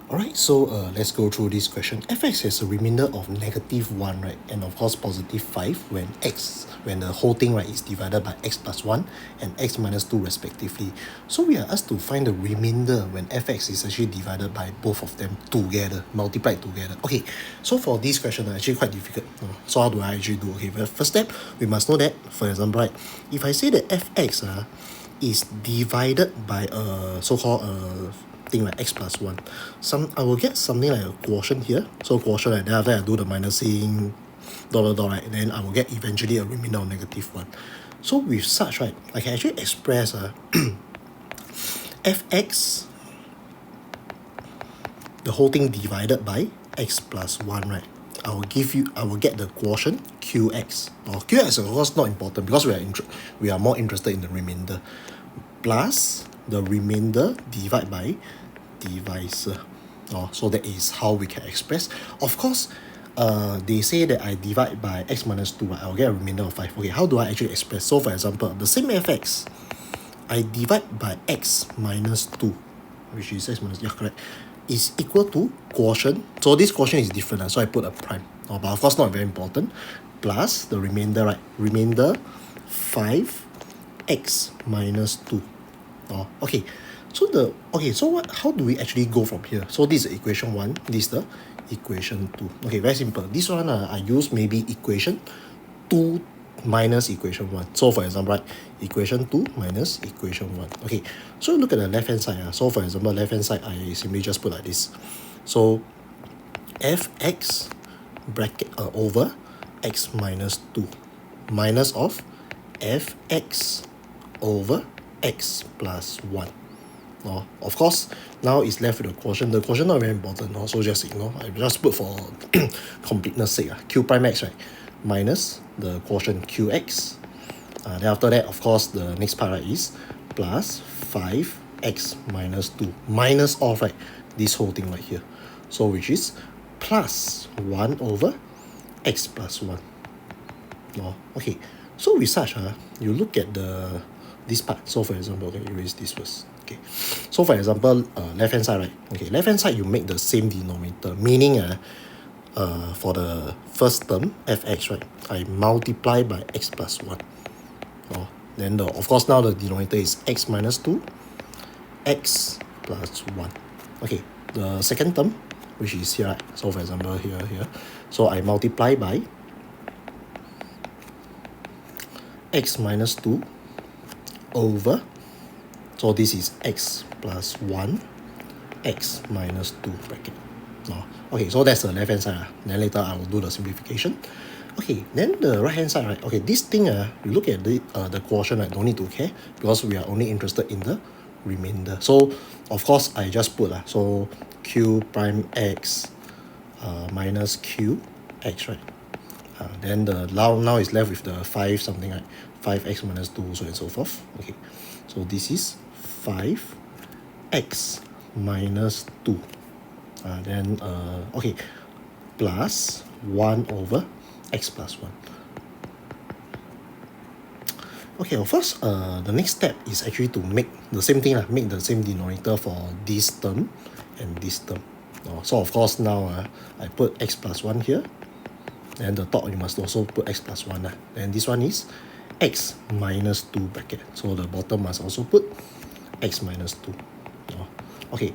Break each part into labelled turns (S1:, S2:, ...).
S1: Alright, so let's go through this question. fx has a remainder of -1, right? And of course positive 5 when the whole thing, right, is divided by x plus 1 and x minus 2 respectively. So we are asked to find the remainder when fx is actually divided by both of them together, multiplied together. Okay, so for this question, actually quite difficult. So how do I actually do? Okay, well, first step, we must know that, for example, right, if I say that fx is divided by a so-called thing like x plus 1, I will get something like a quotient here. So quotient, right, then after I do the minusing dot, right, then I will get eventually a remainder of -1. So with such, right, I can actually express fx, the whole thing divided by x plus 1, right? I will get the quotient qx. Qx is of course not important because we are more interested in the remainder, plus the remainder divided by divisor. So that is how we can express. Of course, they say that I divide by x minus 2, right? I'll get a remainder of 5. Okay, how do I actually express? So for example, the same fx, I divide by x minus 2, which is x minus, yeah, correct, is equal to quotient. So this quotient is different, so I put a prime. But of course not very important. Plus the remainder, right? Remainder 5x minus 2. Okay. So how do we actually go from here? So this is equation 1, this is the equation 2. Okay, very simple. This one I use maybe equation 2 minus equation 1. So for example, right, equation 2 minus equation 1. Okay, so look at the left hand side. So for example, left hand side, I simply just put like this. So fx bracket over x minus 2 minus of fx over x plus 1. Of course, now it's left with the quotient. The quotient not very important, so just ignore. I just put for completeness sake, q prime x, right, minus the quotient qx. Then after that, of course, the next part, right, is plus 5x minus 2 minus of, right, this whole thing right here. So which is plus 1 over x plus 1. Okay, so with such, you look at this part. So for example, okay, erase this first. Okay, so for example, left hand side, right? Okay, left hand side you make the same denominator, meaning for the first term fx, right, I multiply by x plus 1. Then of course now the denominator is x minus 2, x plus 1. Okay, the second term, which is here, right? So for example here, so I multiply by x minus 2 over, so this is x plus 1, x minus 2 bracket. Okay, so that's the left hand side. Then later I will do the simplification. Okay, then the right hand side, right? Okay, this thing, you look at the quotient, right? Don't need to care because we are only interested in the remainder. So of course I just put so q prime x minus q x, right? Then the now is left with the 5 something, right? 5x minus 2, so and so forth. Okay, so this is 5x minus 2. Then okay, plus 1 over x plus 1. Okay, of course, the next step is actually to make the same thing, make the same denominator for this term and this term. So of course now I put x plus 1 here, and the top you must also put x plus 1. And this one is x minus 2 bracket. So the bottom must also put x minus 2. Okay,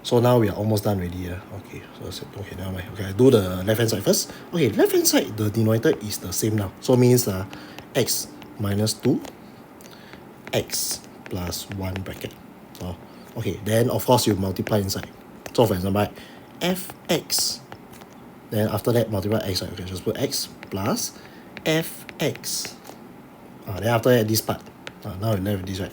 S1: so now we are almost done already. Okay, so okay, never mind. Okay, I do the left hand side first. Okay, left hand side, the denominator is the same now. So means x minus 2, x plus 1 bracket. Okay, then of course you multiply inside. So for example, fx, then after that multiply x, right? Okay, just put x plus fx. Then after that this part, now we're left with this, right?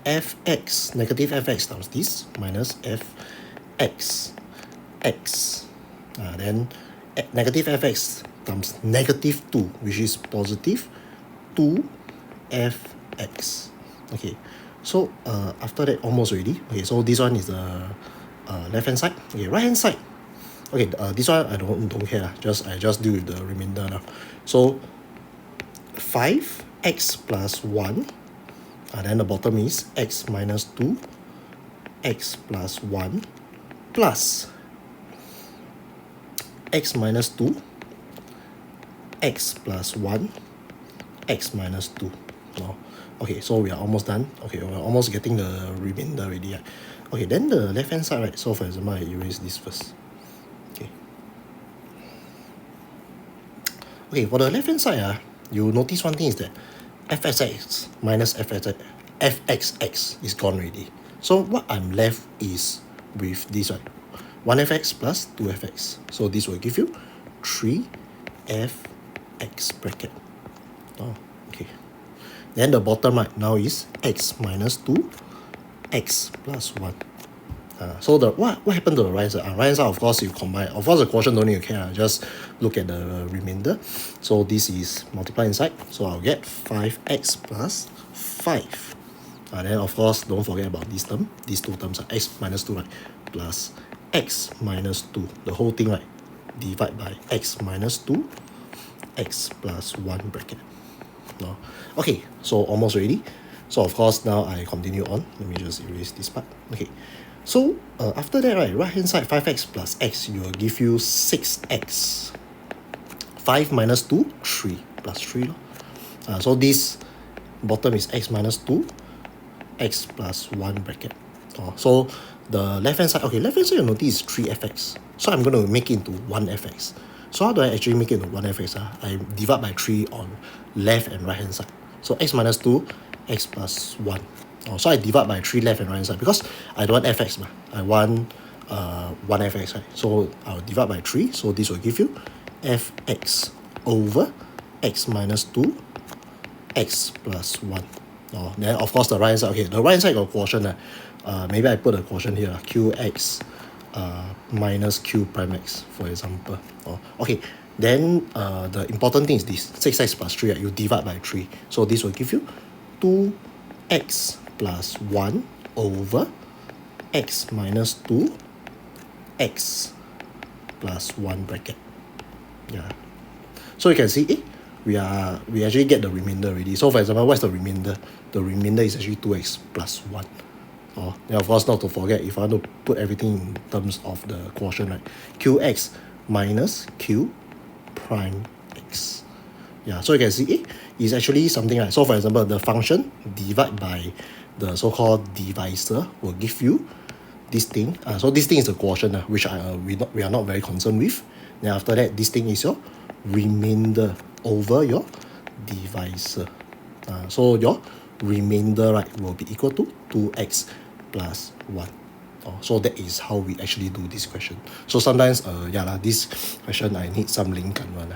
S1: fx, negative fx times this minus fx x. Then negative fx times negative 2, which is positive 2fx. Okay, so after that almost already. Okay, so this one is the left hand side. Okay, right hand side. Okay, this one I don't care. I just deal with the remainder now. So 5x plus 1. Then the bottom is x minus 2, x plus 1 plus x minus 2, x plus 1, x minus 2. No? Okay, so we are almost done. Okay, we're almost getting the remainder already. Okay, then the left hand side, right? So for example, I erase this first. Okay. Okay, for the left hand side, you notice one thing is that fxx minus fxx is gone already. So what I'm left is with this one, 1fx plus 2fx. So this will give you 3fx bracket. Oh, okay. Then the bottom right now is x minus 2, x plus 1. So the what happened to the right side? Right side, of course, you combine. Of course, the quotient don't need to care. Just look at the remainder. So this is multiply inside. So I'll get 5x plus 5. Then of course, don't forget about this term. These two terms are x minus 2, right? Plus x minus 2. The whole thing, right? Divide by x minus 2, x plus 1 bracket. No. Okay, so almost ready. So of course, now I continue on. Let me just erase this part. Okay. So after that, right hand side 5x plus x, you will give you 6x. 5 minus 2, 3 plus 3. So this bottom is x minus 2, x plus 1 bracket. So the left hand side, okay, left hand side you notice is 3fx. So I'm going to make it into 1fx. So how do I actually make it into 1fx? I divide by 3 on left and right hand side. So x minus 2, x plus 1. So I divide by 3 left and right hand side because I don't want fx. I want 1fx. Right? So I'll divide by 3. So this will give you fx over x minus 2, x plus 1. Then of course the right hand side, okay, the right hand side got quotient. Maybe I put a quotient here, qx minus q prime x, for example. Okay, then the important thing is this, 6x plus 3, you divide by 3. So this will give you 2x plus 1 over x minus 2, x plus 1 bracket. Yeah. So you can see, we actually get the remainder already. So for example, what's the remainder? The remainder is actually 2x plus 1. Then of course, not to forget, if I want to put everything in terms of the quotient, right? Qx minus q prime x. Yeah, so you can see, it's actually something like, so for example, the function divide by the so-called divisor will give you this thing. So this thing is the quotient, which we are not very concerned with. Then after that, this thing is your remainder over your divisor. So your remainder, right, will be equal to 2x plus 1. So that is how we actually do this question. So sometimes, this question I need some link one.